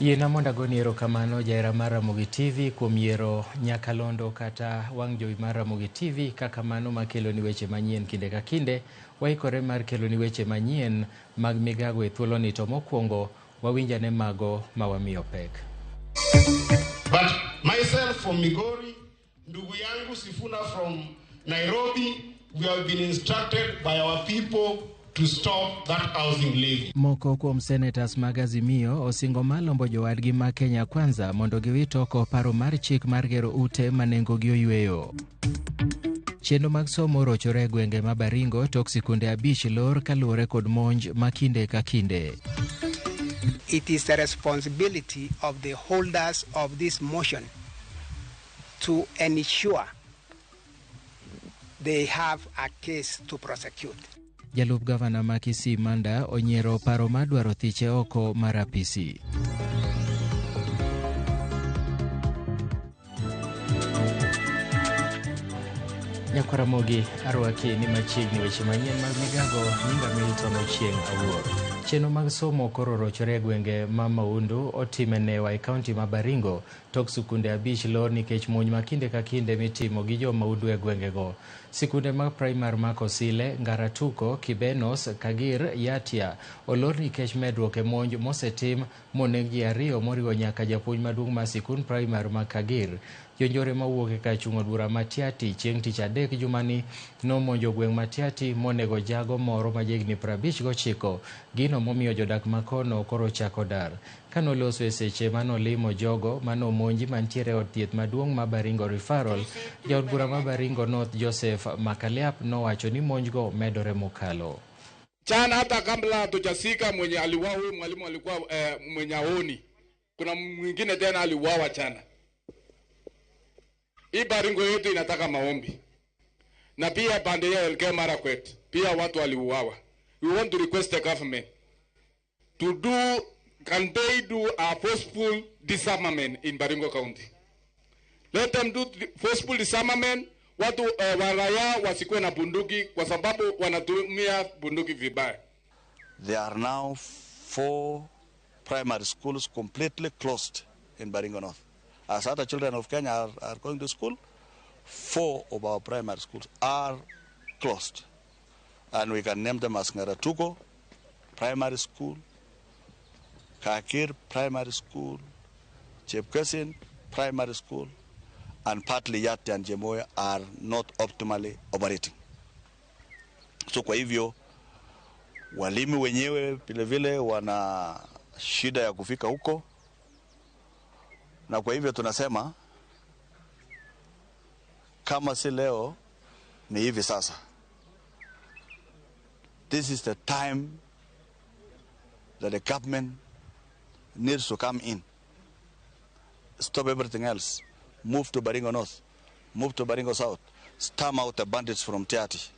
Yiena mondo agoni erokamano jaera mar Ramogi TV kuom yiero nyakalondo kata wang' jowi mar Ramogi TV. Kaka mano makelo ni weche manyien kinde ka kinde, waikore mar kelo ni weche manyien mag Migago e thuolo ni. To mokwongo wawinjane mago mawamiyo pek. But myself from Migori, ndugu yangu Sifuna from Nairobi, we have been instructed by our people to stop that housing levy. Moko kuom senators mag Azimio osingo malombo jowadgi ma Kenya Kwanza mondo giwit oko paro mar chik mar gero ute manengogi oyweyo. Chenro mag somo rochore e gwenge ma Baringo tok sikunde 5 lor kaluwore kod monj ma kinde ka kinde. It is the responsibility of the holders of this motion to ensure they have a case to prosecute. Jalup gavana ma Kisii Manda onyiero paro mar dwaro thiche oko mar apisi. Nyakwara Ramogi arwaki ni machiegni weche manyien mag Migago. Nyinga Milton Ochieng Awuor. Chenro mag somo koro rochore e gwenge ma Maundu otimene Wai County ma Baringo tok sikunde 5 lor nikech monj ma kinde ka kinde mitimo gi jo Maundu e gwengego. Sikunde mag primar ma Kosile, Ngaratuko, Kibenos, Kagir, Yatia olor nikech medruok e monj mosetim moneg ji 2 moriwo nyaka japuonj maduong' ma sikund primar ma Kagir. Jonjore mawuok e kar chung' od bura Matiati chieng' tich adek jumani nomonjo gweng' Matiati monego jago moro ma jegni 59. Gino momiyo jodak makono koro chako dar. Kanoloso e seche manolimo jogo manomonji mantiere od thieth maduong' ma Baringo Referral, jaod bura ma Baringo North Joseph Makaliap nowacho ni monjgo medore mokalo. Chana hata kabla hatujafika mwenye aliuawa huyu mwalimu alikuwa mwenye aoni. Kuna mwingine tena aliuawa chana. Hii Baringo yetu inataka maombi. Na pia pande ya Elgeyo Marakwet pia watu waliuawa. We want to request the government to can they do a forceful disarmament in Baringo County? Let them do forceful disarmament. Watu waraya wasikuwe na bunduki kwa sababu wanatumia bunduki vibaya. There are now 4 primary schools completely closed in Baringo North. As other children of Kenya are going to school, 4 of our primary schools are closed. And we can name them as Ngaratuko Primary School, Kakir Primary School, Chepkesin Primary School, and partly Yati and Jemoya are not optimally operating. So kwa hivyo, walimu wenyewe vile vile wana shida ya kufika huko. Na kwa hivyo tunasema kama si leo ni hivi sasa. This is the time that the government needs to come in. Stop everything else. Move to Baringo North. Move to Baringo South. Stamp out the bandits from Tiati.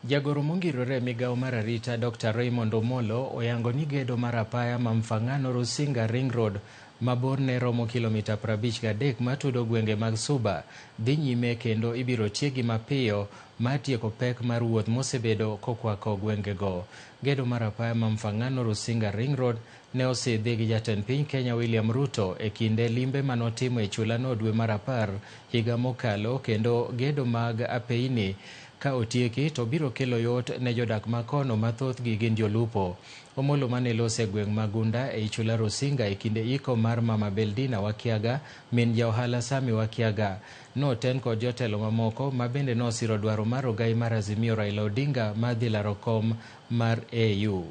Jagoro mongirore migao mar arita Dr. Raymond Omolo oyango ni gedo mar apaya ma Mfangano Rusinga Ring Road maborne romo kilomita 53 matudo gwenge mag Suba dhi nyime kendo ibiro tiegi mapiyo matieko pek mar wuoth mosebedo kokwako gwengego. Gedo mar apaya ma Mfangano Rusinga Ring Road ne osidhi gi jatend piny Kenya William Ruto e kinde limbe manotimo e chulano dwe mar 10 higa mokalo, kendo gedo mag apeini ka otieki to biro kelo yot ne jodak makono mathoth gi gin jolupo. Omolo mane lose gweng' Magunda e chula Rusinga e kinde iko mar Mama Beldina Wakiaga min jaohala Sami Wakiaga noten kod jotelo mamoko ma bende nosiro dwaro mar ogai mar Azimio Raila Odinga madhi laro kom mar AU.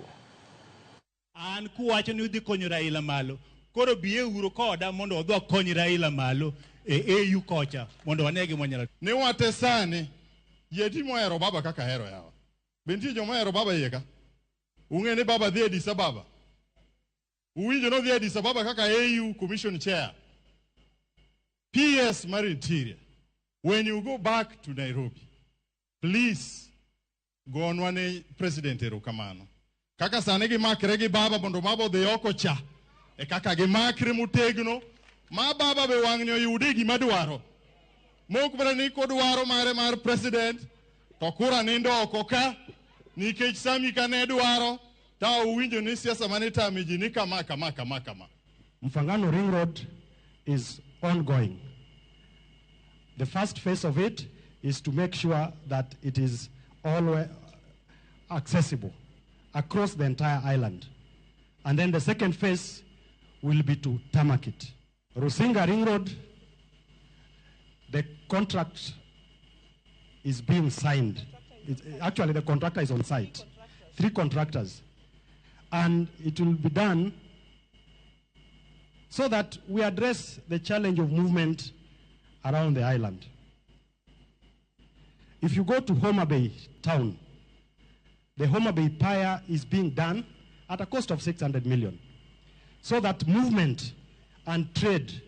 An kuwacho ni udhi konyo Raila malo, koro biye uro koda mondo odwa konyo Raila malo e AU kocha mondo wanege mwanyala. Ne watesane yeti moero baba kaka hero yawa. Benti jo moero baba yeka. Ungene baba dhi Addis Ababa. Uwinjo no dhi Addis Ababa kaka AU Commission Chair. PS Mar Interior. When you go back to Nairobi, please go on one President erokamano. Kaka sane gi makre gi baba mondo baba dhi oko cha. E kaka gi makre mutegno ma baba be wang'nyo yude gima dwaro. Mok brani kod waro mare mar president to kura nindo oko ka nikech Sami kane dwaro ta uwinjo ni siasa manita mijini kama. Mfangano Ring Road is ongoing. The first phase of it is to make sure that it is always accessible across the entire island. And then the second phase will be to tarmac it. Rusinga Ring Road, the contract is being signed. Actually, the contractor is on site. 3 contractors. And it will be done so that we address the challenge of movement around the island. If you go to Homa Bay town, the Homa Bay pier is being done at a cost of 600 million, so that movement and trade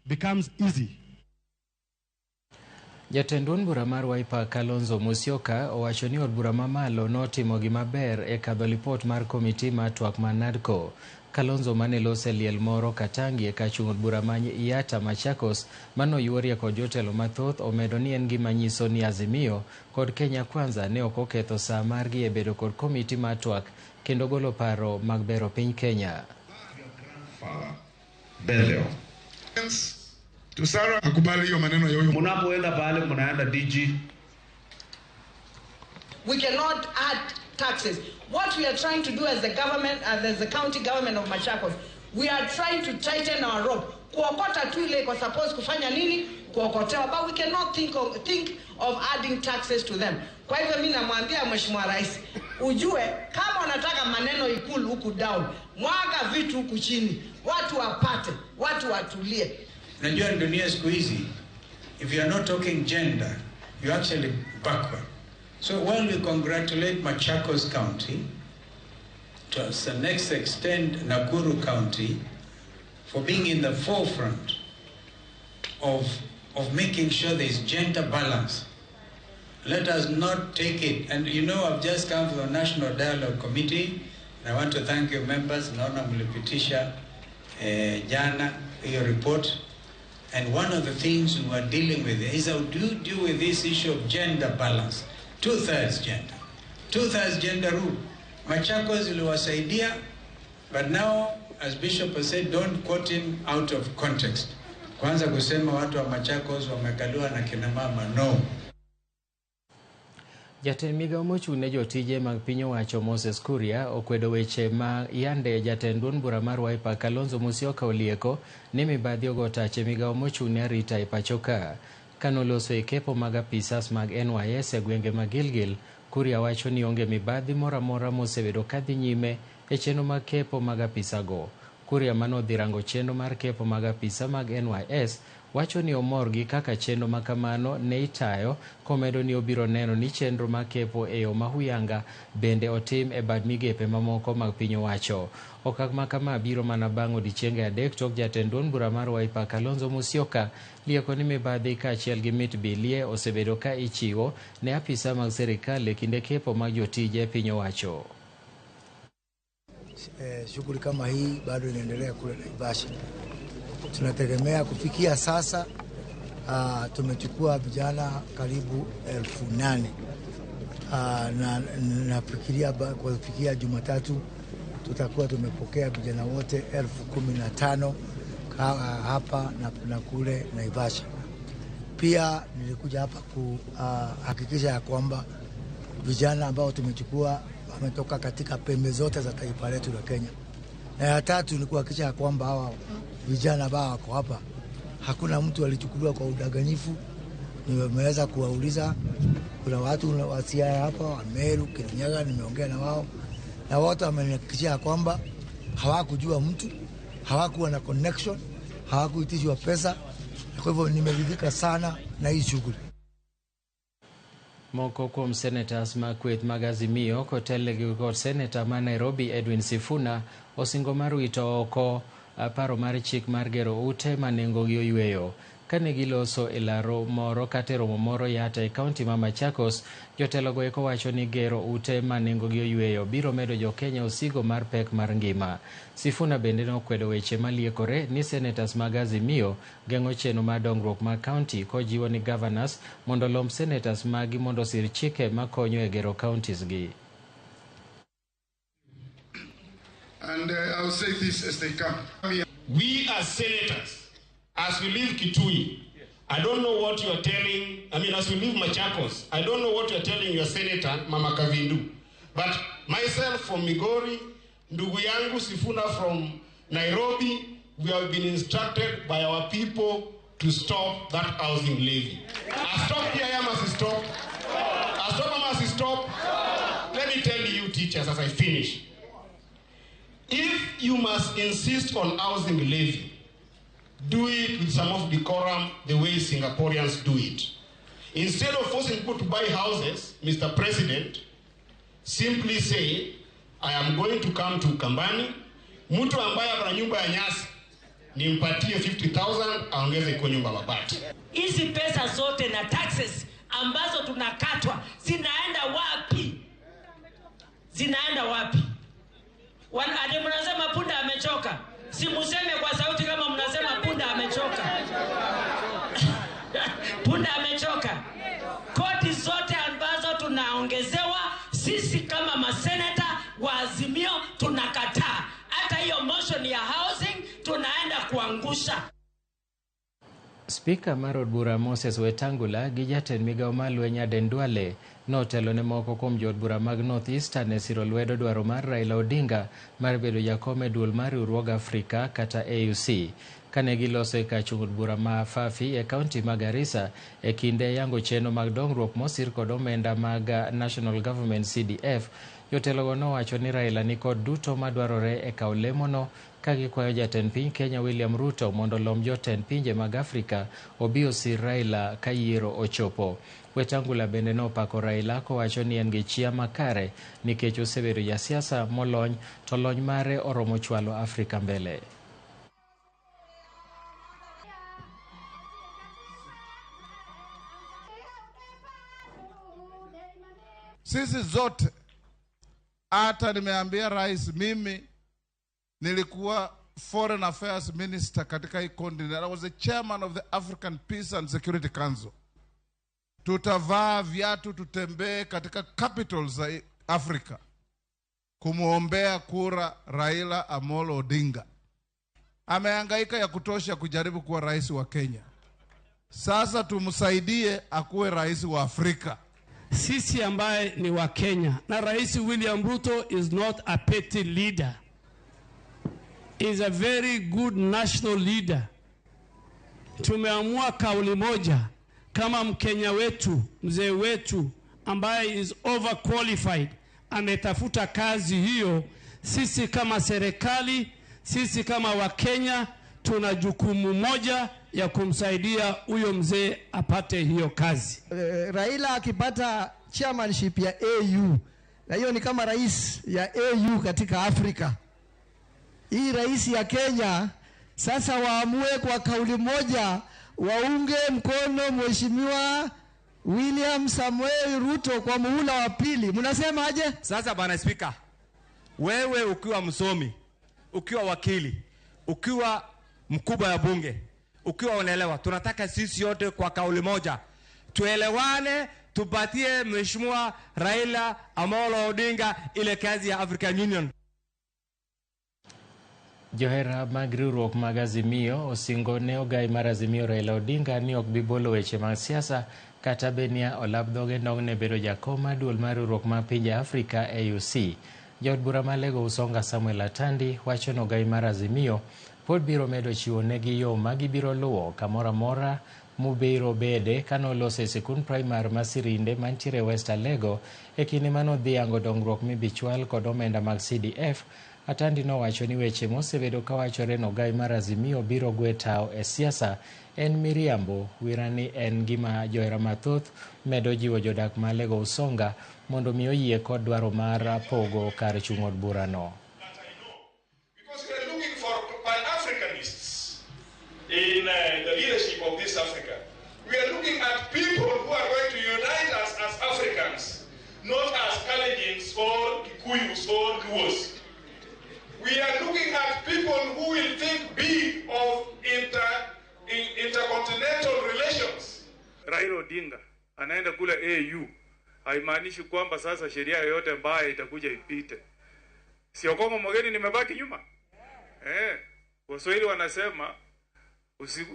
becomes easy. Jatend duond bura mar Wiper Kalonzo Musyoka owacho ni od bura mamalo notimo gimaber e kadho lipot mar komiti mar twak mar NADCO. Kalonzo mane lose liel moro Katangi e kachung' od bura ma Iata Machakos manoyuorie kod jotelo mathoth omedo ni en gima nyiso ni Azimio kod Kenya Kwanza ne ok oketho saa margi e bedo kod komiti mar twak kendo golo paro mag bero piny Kenya. Tusara akubali hiyo maneno ya huyo. Munapoenda pale mnaenda DG. We cannot add taxes. What we are trying to do as the government and as the county government of Machakos, we are trying to tighten our rope. Kuokota tu ile kwa suppose kufanya nini? Kuokotewa, but we cannot think of adding taxes to them. Kwa hivyo mimi namwambia Mheshimiwa Rais, ujue kama unataka maneno ikulu huku down, mwaga vitu huku chini, watu wapate, watu watulie. Najua dunia siku hizi, if you are not talking gender, you actually backward. So while we congratulate Machakos County, to the next extent Nakuru County, for being in the forefront of making sure there is gender balance, let us not take it. And you know, I've just come from the National Dialogue Committee, and I want to thank your members. Naona mlipitisha jana your report. And one of the things we are dealing with is how do you deal with this issue of gender balance? 2/3 gender. 2/3 gender rule. Machakos iliwasaidia, but now, as Bishop has said, don't quote him out of context. Kwanza kusema watu wa Machakos wamekaliwa na kina mama, no. Jatend Migago mochung' ne jotije mag piny owacho Moses Kuria okwedo weche ma yande jatend duond bura mar Wiper Kalonzo Musyoka olieko ni mibadhi ogo tache Migago mochung' ne arita e pacho ka. Kanoloso e kepo mag apisas mag NYS e gwenge mag Gilgil, Kuria wacho ni onge mibadhi mora mora mosebedo kadhi nyime e chenro mag kepo mag apisago. Kuria manodhi rango chenro mar kepo mag apisa mag NYS wacho ni omor gi kaka chenro makamano ne itayo, komedo ni obiro neno ni chenro mag kepo e yo mahuyanga bende otim e bad migepe mamoko mag piny owacho. Okak makama biro mana bang' odiechienge adek tok jatend duond bura mar Wiper Kalonzo Musyoka lieko ni mibadhi kaachiel gi mit bilie osebedo ka ichiwo ne apisa mag serikal e kinde kepo mag jotije e piny owacho. Shughuli kama hii bado inaendelea kule Naivasha. Tunategemea kufikia sasa tumechukua vijana karibu 8,000 na nafikiria kufikia Jumatatu tutakuwa tumepokea vijana wote 15,000 hapa na kule Naivasha. Pia nilikuja hapa kuhakikisha ya kwamba vijana ambao tumechukua wametoka katika pembe zote za taifa letu la Kenya. Na ya tatu ni kuhakikisha ya kwamba hawa vijana ambao wako hapa hakuna mtu alichukuliwa kwa udanganyifu. Nimeweza kuwauliza, kuna watu wasia hapa wa Meru, Kirinyaga, nimeongea na wao na wote wamenihakikishia kwamba hawakujua mtu, hawakuwa na connection, hawakuitishwa pesa. Kwa hivyo nimeridhika sana na hii shughuli. Moko kuom senators ma kweth mag Azimio kotelegi kod senator ma Nairobi Edwin Sifuna osingo mar wito oko paro mar chik mar gero ute ma nengogi oyweyo. Kane giloso e laro moro kata romo moro Yata e kaunti ma Machakos, jotelogo eko wacho ni gero ute ma nengogi oyweyo biro medo jo Kenya osigo mar pek mar ngima. Sifuna bende nokwedo weche maliekore ni senators mag Azimio geng'o chenro mar dongruok mar kaunti kojiwo ni governors mondo lomb senators magi mondo sir chike makonyo e gero counties gi. And I'll say this as they come. We as senators, as we leave Kitui, I don't know what you are telling, as we leave Machakos, I don't know what you are telling your senator, Mama Kavindu. But myself from Migori, ndugu yangu Sifuna from Nairobi, we have been instructed by our people to stop that housing levy. Stop here, I must stop. Stop. Let me tell you, teachers, as I finish. If you must insist on housing levy, do it with some of decorum the way Singaporeans do it. Instead of forcing people to buy houses, Mr. President, simply say, I am going to come to Kambani, mtu ambaye ana nyumba ya nyasi, nimpatie 50,000 aongeze kwa nyumba mabati. Hizi pesa zote na taxes ambazo tunakatwa zinaenda wapi? Ade mnasema punda amechoka. Si museme kwa sauti kama mnasema punda amechoka. Punda amechoka. Kodi zote ambazo tunaongezewa sisi kama maseneta wa Azimio tunakataa. Hata hiyo motion ya housing tunaenda kuangusha. Spika mar od bura Moses Wetangula gi jatend Migago Malwenya Dendwale notelo ne moko kuom jood bura mag North Eastern e siro lwedo dwaro mar Raila Odinga mar bedo jakom e duol mar riwruog Afrika kata AUC. Kane giloso e kar chung od bura ma Fafi e kaunti ma Garissa e kinde yango chenro mag dongruok mosir kod omenda mag National Government CDF, jotelogo nowacho ni Raila ni kod duto madwarore e kawo lemono, ka gikwayo jatend piny Kenya William Ruto mondo lom jotend pinje mag Afrika obi osir Raila ka yiero ochopo. Wetangula bende nopako Raila kowacho ni en gi chia makare nikech osebedo jasiasa molony to lony mare oromo chwalo Afrika mbele. Sisi zote, hata nimeambia rais, mimi nilikuwa Foreign Affairs Minister katika hii continent. I was the chairman of the African Peace and Security Council. Tutavaa viatu tutembee katika capitals za Afrika kumuombea kura Raila Amolo Odinga. Amehangaika ya kutosha kujaribu kuwa rais wa Kenya. Sasa tumsaidie akuwe rais wa Afrika. Sisi ambaye ni wa Kenya na Rais William Ruto is not a petty leader. He is a very good national leader. Tumeamua kauli moja kama Mkenya wetu, mzee wetu ambaye is overqualified ametafuta kazi hiyo. Sisi kama serikali, sisi kama Wakenya tuna jukumu moja ya kumsaidia huyo mzee apate hiyo kazi. Raila akipata chairmanship ya AU, na hiyo ni kama rais ya AU katika Afrika. Hii rais ya Kenya sasa waamue kwa kauli moja waunge mkono Mheshimiwa William Samuel Ruto kwa muhula wa pili. Mnasema aje? Sasa bwana Speaker, wewe ukiwa msomi, ukiwa wakili, ukiwa mkubwa ya bunge, ukiwa unaelewa, tunataka sisi yote kwa kauli moja tuelewane, tupatie Mheshimiwa Raila Amolo Odinga ile kazi ya African Union. Johera mag riwruok mag Azimio osingo ne ogai mar Azimio Raila Odinga ni ok bibolo weche mag siasa kata benia olabdhoge nogne bedo jakoma duol mar riwruok mar pinje Afrika AUC. Jaod bura malego Usonga Samuel Atandi wacho no ogai mar Azimio pod biro medo chiwo negi yo magibiro luwo kamora mora mubiro bede kanolose sikund primar masirinde mantiere West Alego e kinde manodhiango dongruok mibichwal kod omenda mag CDF. Atandi nowacho ni weche mosebedo kawachore no ogai mar Azimio biro gwe tao e siasa en miriambo, wirani en gima johera mathoth medo jiwo jodak malego Usonga mondo mi oyie kod dwaro mar pogo kar chung od burano. In the leadership of this Africa, we are looking at people who are going to unite us as Africans, not as Kalenjins or Kikuyus or Luos. We are looking at people who will think big of intercontinental relations. Raila Odinga anaenda kule AU, haimaanishi kwamba sasa sheria yoyote mbaya itakuja ipite. Sio Kongo Mogeni nimebaki nyuma. Waswahili wanasema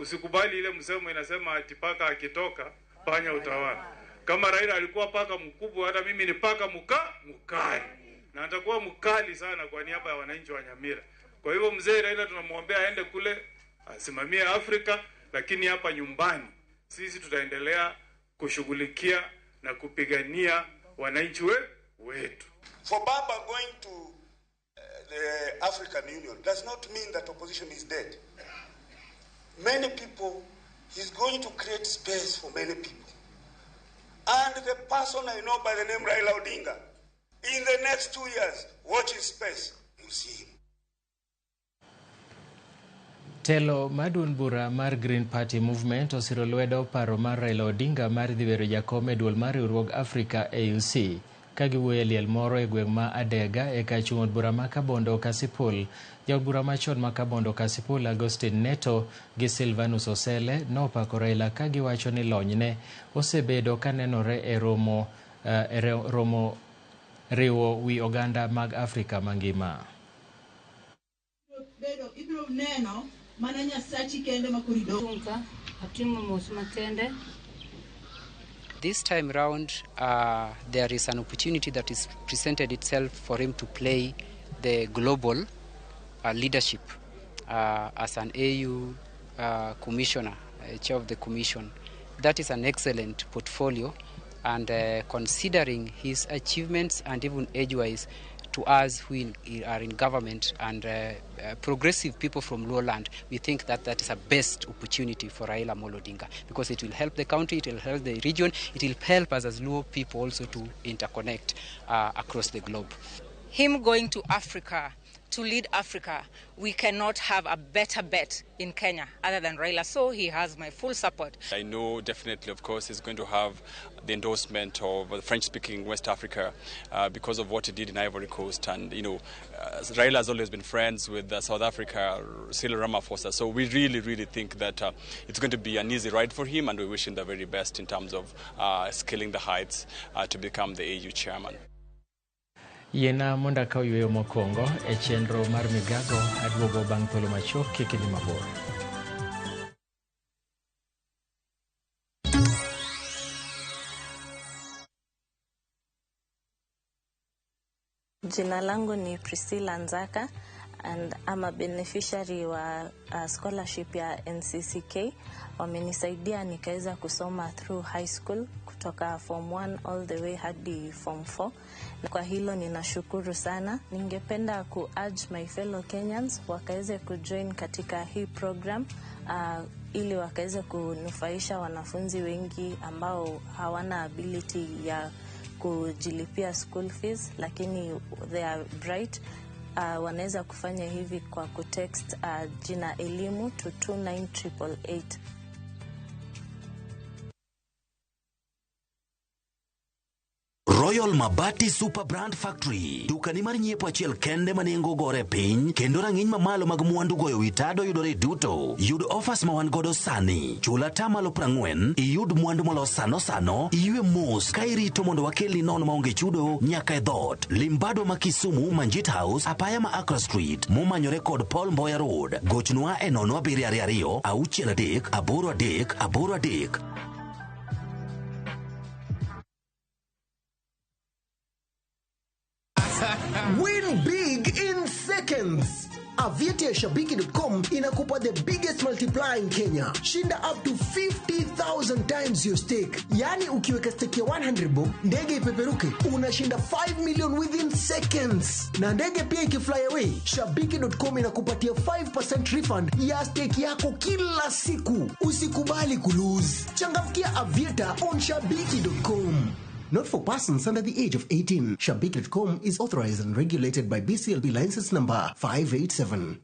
usikubali ile msemo inasema ati paka akitoka panya utawala. Kama Raila alikuwa paka mkubwa, hata mimi ni paka mkali. Na atakuwa mkali sana kwa niaba ya wananchi wa Nyamira. Kwa hivyo mzee Raila tunamwombea aende kule asimamie Afrika, lakini hapa nyumbani sisi tutaendelea kushughulikia na kupigania wananchi wetu. For Baba going to the African Union does not mean that opposition is dead. Many people, he's going to create space for many people. And the person I know by the name Raila Odinga, in the next 2 years, watch his space, you'll see him. Telo madun bura mar Green Party Movement osiro lwedo paro mar Raila Odinga mar dhiwero jakom e duol mar riwruog Africa AUC. Kagiwuoyo liel moro e gweng' ma Adega e kachung' od bura ma Kabondo Kasipul. Jaod bura machon ma Kabondo Kasipul Agustin Neto gi Silvanus Osele nopako Raila ka giwacho ni lonyne osebedo kanenore e romo riwo wi oganda mag Afrika mangima. Ibro neno mana Nyasachi kende makurido. Atimo mos makende. This time round, there is an opportunity that is presented itself for him to play the global leadership as an AU commissioner, chair of the commission. That is an excellent portfolio, and considering his achievements and even age-wise to us who are in government and progressive people from lowland, we think that that is a best opportunity for Raila Amolo Odinga, because it will help the country, it will help the region, it will help us as Luo people also to interconnect across the globe. Him going to Africa to lead Africa, we cannot have a better bet in Kenya other than Raila, so he has my full support. I know definitely, of course, he's going to have the endorsement of French-speaking West Africa because of what he did in Ivory Coast. And, you know, Raila has always been friends with South Africa, Cyril Ramaphosa. So we really, really think that it's going to be an easy ride for him, and we wish him the very best in terms of scaling the heights to become the AU chairman. Yena monda ka yueyo mokwongo e chenro mar Migago aduogo bang' thuolo machuok kik idhi mabor. Jina langu ni Priscilla Nzaka, and I'm a beneficiary wa scholarship ya NCCK. Wamenisaidia nikaweza kusoma through high school kutoka form 1 all the way hadi form 4. Na kwa hilo ninashukuru sana. Ningependa ku-urge my fellow Kenyans wakaweze kujoin katika hii program ili wakaweze kunufaisha wanafunzi wengi ambao hawana ability ya kujilipia school fees, lakini they are bright. Wanaweza kufanya hivi kwa kutext jina elimu to 29888. Royal Mabati Super Brand Factory. Dukani mar nyiepo achiel kende manengo gore piny, kendo rang'iny mamalo mag mwandu goyo witado yudore duto. Yud offers ma wan godo sani. Chula tamalo 40, iyud mwandu molos sano, iywe mos ka irito mondo wakelni nono maonge chudo nyaka e dhot. Limbado ma Kisumu, Manjit House, apaya ma Accra Street, momanyore kod Paul Mboya Road. Gochnwa e 0722 638 838. Win big in seconds. Aviate ya Shabiki.com inakupa the biggest multiplier in Kenya. Shinda up to 50,000 times your stake. Yani ukiweka stake ya 100 bob, ndege ipeperuke, unashinda 5 million within seconds. Na ndege pia ikifly away, Shabiki.com inakupatia 5% refund ya stake yako kila siku. Usikubali kulose. Changamkia Aviator on Shabiki.com. Not for persons under the age of 18. Shabiki.com is authorized and regulated by BCLB license number 587.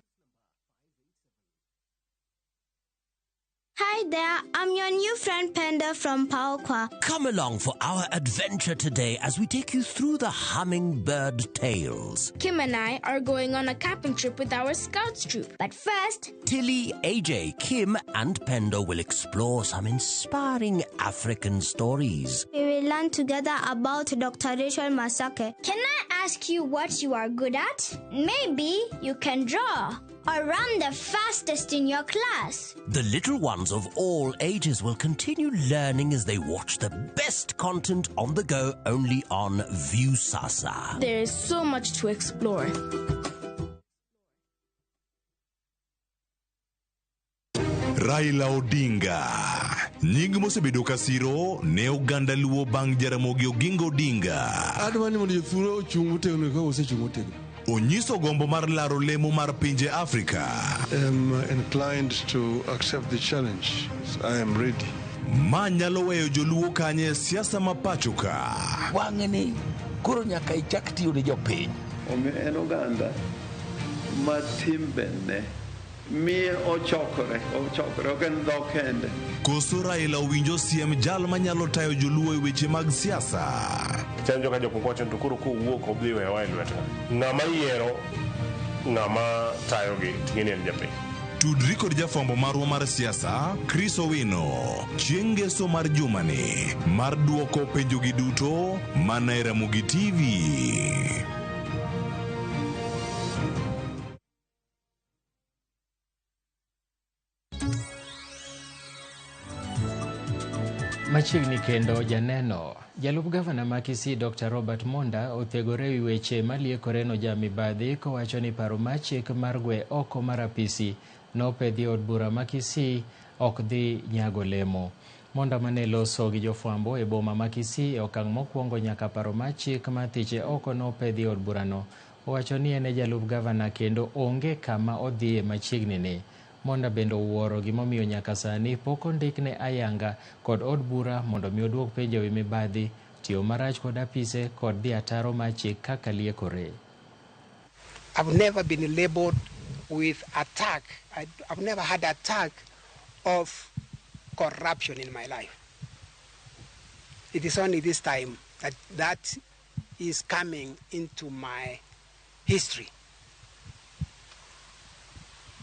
Hi Hi there, I'm your new friend Panda from Paokwa. Come along for our adventure today as we take you through the hummingbird tales. Kim and I are going on a camping trip with our Scouts troop. But first, Tilly, AJ, Kim, and Pendo will explore some inspiring African stories. we will learn together about Dr. Rachel Masake. Can I ask you what you are good at? Maybe you can draw or run the fastest in your class. The little ones of all ages will continue learning as they watch the best content on the go only on Viusasa. There is so much to explore. Raila Odinga nying mosebedo kasiro ne Uganda luo bang Jaramogi Oginga Odinga. Adwani mondo jofuro ochung' motegno ka osechung' motegno. Onyiso gombo mar laro lemo mar pinje Afrika. I'm inclined to accept the challenge. I am ready. Ma nyalo weyo joluo kanye siasa mapachoka. Wang'eni koro nyaka ichak tiyo ne jopiny. Omiyo en oganda ma timbene miye ochokore ok en dhok kende. Koso Raila owinjo siem jal manyalo tayo joluo e weche mag siasa. Chanjo ka jopok wacho to koro kowuok obdhi weyo wa e lweta. Ng'ama yiero ng'ama tayogi ting'eni en japiny. Tudri kod jafwambo marwa mar siasa Chris Owino chieng' ngeso mar jumani mar duoko penjogi duto mana e Ramogi TV. Machiegni kendo janeno jalup gavana ma Kisii Dr. Robert Monda othegore wi weche maliekore no jamibadhi kowacho ni paro machik mar gwe oko mar apisi nopedhi od bura ma Kisii ok dhi nyago lemo. Monda mane loso gi jofwambo e boma ma Kisii e okang' mokwongo nyaka paro machik mathiche oko nopedhi od burano. Owacho ni ene jalup gavana kendo onge kama odhiye machiegni ni. Monda bendo wuoro gimomiyo nyaka sani pok ondikne ayanga kod od bura mondo mi oduok penjo wi mibadhi, tiyo marach kod apise kod dhi ataro machik kaka liekore. I've never been labeled with attack. I've never had attack of corruption in my life. It is only this time that is coming into my history.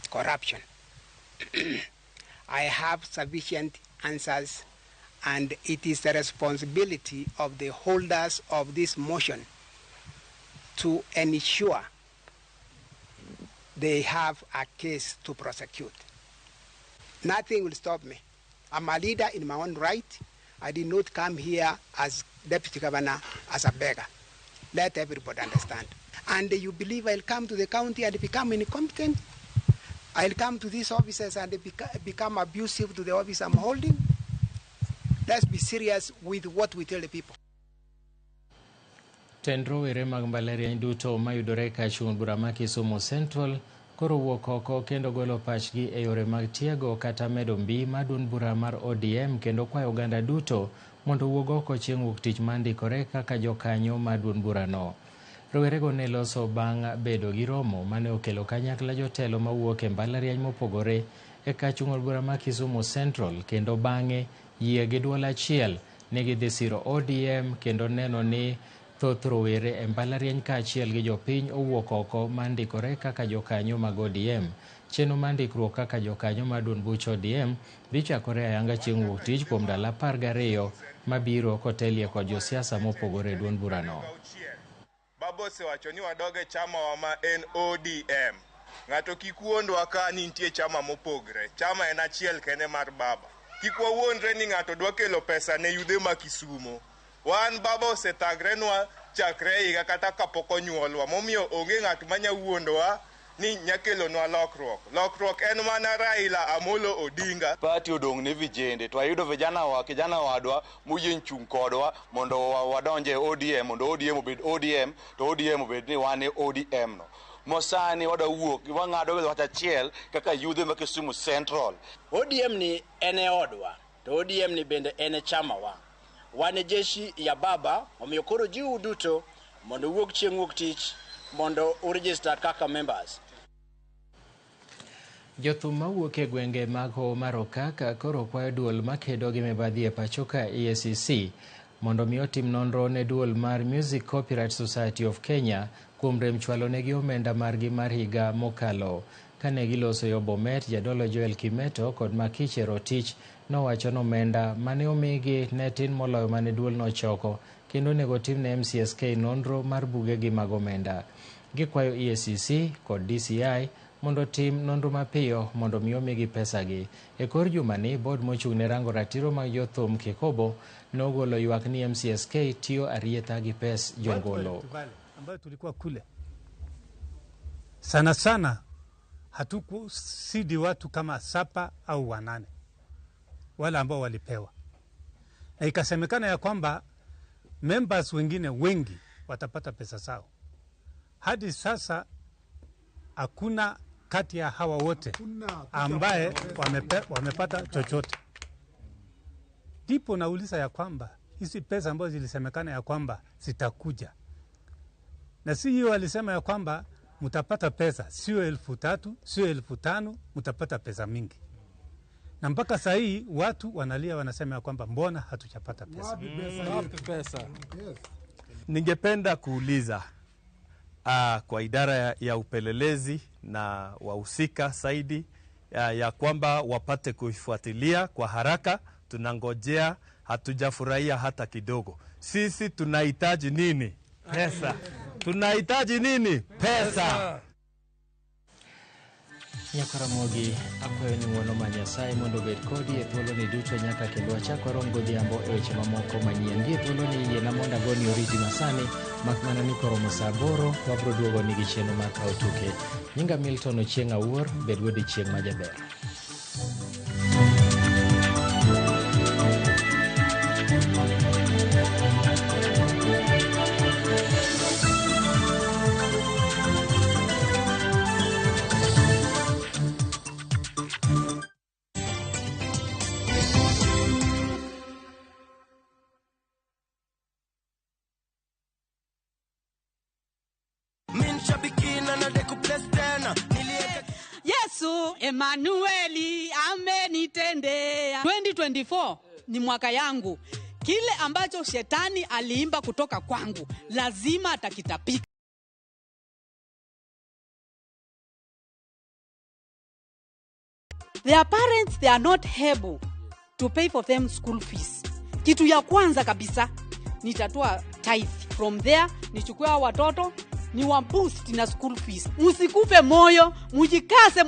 Corruption. I have sufficient answers, and it is the responsibility of the holders of this motion to ensure they have a case to prosecute. Nothing will stop me. I'm a leader in my own right. I did not come here as deputy governor, as a beggar. Let everybody understand. And you believe I'll come to the county and become incompetent? I'll come to these offices and become abusive to the office I'm holding? Let's be serious with what we tell the people. Tendro were mag mbalariany duto mayudore ka chung' bura ma Kisumu Central koro wuok oko kendo golo pachgi e yore mag tiego kata medo mbi madun bura mar ODM kendo kwayo oganda duto mondo wuog oko chieng' wuok tich mandikore kaka jokanyo madun burano. Rowerego ne loso bang' bedo gi romo mane okelo kanyakla jotelo mawuok e mbalariany mopogore e ka chung' bura ma Kisumu Central kendo bang'e yie gi duol achiel ne gidhi siro ODM kendo neno ni thoth rowere e mbalariany kaachiel gi jopiny owuok oko mandikore kaka jokanyo mag ODM. Chenro mandikruok kaka jokanyo madun buch ODM dhi chakore ayanga chieng' wuok tich kuom ndalo 12 mabiro kotelie kod josiasa mopogore e duond burano. Babo osewacho ni wadoge chama wa ma en ODM. Ng'ato kik wuondwa ka ni nitie chama mopogre. Chama en achiel kende mar baba. Kik wawuondre ni ng'ato dwa kelo pesa ne yudhe ma Kisumo. Wan baba osethagrenwa chakre higa kata kapok onyuolwa. Momiyo onge ng'at manya wuondowa ni nyakelonwa lokruok. Lokruok en mana Raila Amolo Odinga. Pati odong' ne vijende. Twayudo kijana wadwa moyien chung' kodwa mondo wadonje ODM, mondo ODM obed ODM, to ODM obed ni wan e ODM no. Mosani wada wuok, wang'ado wach achiel kaka yudhe ma Kisumu Central. ODM ni ene odwa, to ODM ni bende ene chama wa. Wane jeshi ya baba, omiyo koro jiu duto mondo wuok chieng' wuok tich mondo uregister kaka members. Jothum mawuok e gwenge mag Hoho mar Okak koro kwayo duol makedo gi mibadhi e pacho ka EACC mondo mi otim nonro ne duol mar Music Copyright Society of Kenya kuom rem chwalo negi omenda margi mar higa mokalo. Kane giloso yo Bomet, jadolo Joel Kimeto kod Makiche Rotich nowacho ni omenda mane omigi ne tin moloyo mane duol nochoko kendo nego tim ne MCSK nonro mar bugegi mag omenda. Gikwayo EACC kod DCI mondo tim nonro mapiyo mondo mi omigi pesagi. E kor jumani, bod mochung' ne rango ratiro mag jothum Kikobo nogolo ywak ni MCSK tiyo arietha gi pes jongolo. Ambayo tulikuwa kule sana sana hatukusidi watu kama 7 au 8 wale ambao walipewa, na ikasemekana ya kwamba members wengine wengi watapata pesa zao. Hadi sasa hakuna kati ya hawa wote ambaye wamepata chochote. Ndipo nauliza ya kwamba hizi pesa ambazo zilisemekana ya kwamba zitakuja, na si hiyo walisema ya kwamba mtapata pesa sio 3,000 sio 5,000, mtapata pesa mingi. Na mpaka saa hii watu wanalia wanasema ya kwamba mbona hatujapata pesa. Pesa. Ningependa kuuliza kwa idara ya upelelezi na wahusika zaidi ya kwamba wapate kuifuatilia kwa haraka. Tunangojea, hatujafurahia hata kidogo. Sisi tunahitaji nini? Pesa. Tunahitaji nini? Pesa. Nyaka Ramogi akwayo ni ng'uono ma Nyasaye mondo obed kodi e thuolo ni duto nyaka kendo wachak warom godhiambo e weche mamoko manyien. Gi e thuolo ni yiena mondo agoni oriti masani, mak mana ni koromo saa 8 wabro duogo nigi chenro mar kawo tuke. Nyinga Milton Ochieng' Awuor, bed godiochieng' majaber. Yesu Emanueli amenitendea. 2024 ni mwaka yangu. Kile ambacho shetani aliimba kutoka kwangu lazima atakitapika. Their parents, they are not able to pay for them school fees. Kitu ya kwanza kabisa nitatoa tithe. From there nichukue watoto ni wa boost na school fees. Musikufe moyo, mujikase,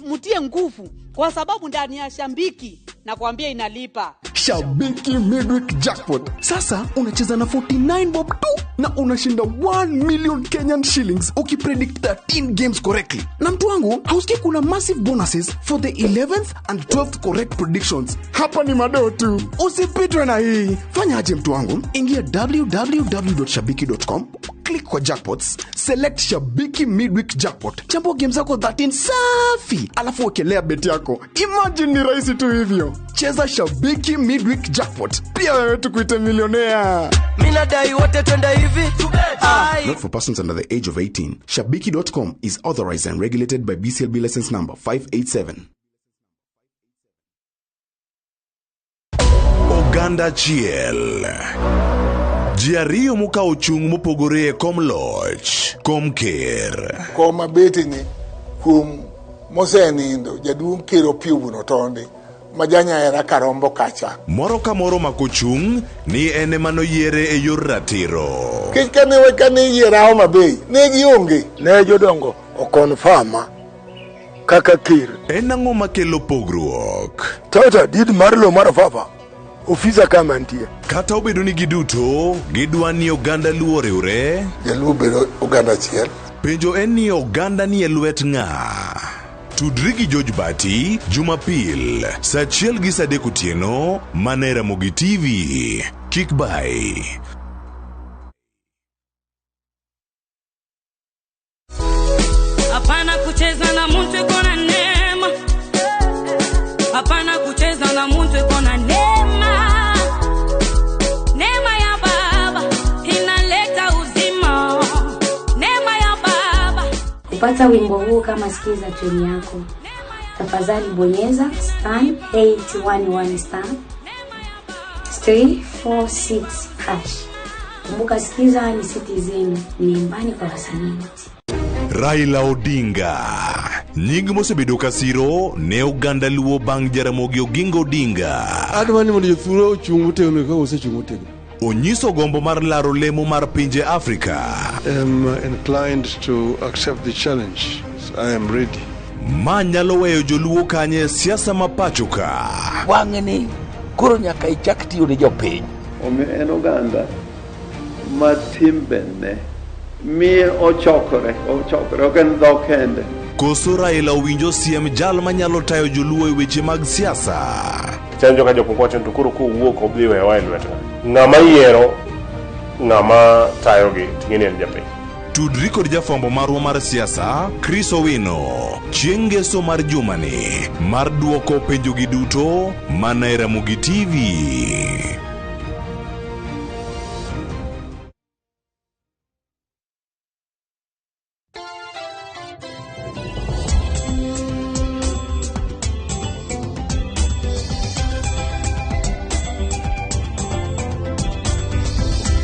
mutie nguvu, kwa sababu ndani ya Shambiki na kuambia inalipa. Shabiki Midweek Jackpot. Sasa unacheza na 49 bob tu na unashinda 1 million Kenyan shillings ukipredict 13 games correctly. Na mtu wangu, hausikii kuna massive bonuses for the 11th and 12th correct predictions. Hapa ni madoo tu. Usipitwe na hii. Fanya aje mtu wangu? Ingia www.shabiki.com, click kwa jackpots, select Shabiki Midweek Jackpot. Chambua games zako 13 safi, alafu wekelea bet yako. Imagine ni rahisi tu hivyo. Cheza Shabiki Midweek Jackpot. Pia wewe tukuite milionea. Mina dai wote twenda hivi. Not for persons under the age of 18. Shabiki.com is authorized and regulated by BCLB license number 587. Oganda Chiel. Jiario muka ochung mopogore kom loch, kom ker. Koma betini kum mosenindo jaduong' Ker Opiyo Otondi majanya era Karombo kacha. Moro ka moro makochung ni ene manoyiere e yor ratiro. Kech kane wekane yiera Homa Bay ne gionge ne jodongo okonfama kaka ker. En ang'o makelo pogruok? Tata did marlo marafafa ofisa kama ntie. Kata obedo ni giduto gidwa ni oganda luo riwre, jaluo bedo oganda chiel. Penjo en ni oganda ni e lwet ng'a? Tudri gi George Bati, Jumapil, saa 1 gi saa 3 otieno, mana Ramogi TV. Kik bai. Hapana kucheza na mtu iko na neema. Hapana kucheza na mtu iko na neema. Neema ya Baba inaleta uzima. Neema ya Baba. Kupata wimbo huu kama sikiza tuni yako. tafadhali bonyeza *811 346 hash. Kumbuka sikiza ni Citizen, ni nyumbani kwa wasanii wote. Raila Odinga nying mosebedo kasiro ne Uganda luo bang' Jaramogi Oginga Odinga. Adwani mondo jothuro ochung' motegno ka osechung' motegno. Onyiso gombo mar laro lemo mar pinje Afrika. I'm inclined to accept the challenge. I am ready. Ma nyalo weyo joluo kanye siasa mapachoka. Wang'eni koro nyaka ichak tiyo ne jopiny. Omiyo en oganda ma timbene miye ochokore ok en dho kende. Koso Raila owinjo siem jal manyalo tayo joluo e weche mag siasa. Chanjo ka jopok wacho to koro kowuok obdhi weyo wa e lwetna. Ng'ama yiero ng'ama tayogi ting'eni en japiny. Tudri kod jafwambo marwa mar siasa Chris Owino chieng' ngeso mar jumani mar duoko penjogi duto mana e Ramogi TV.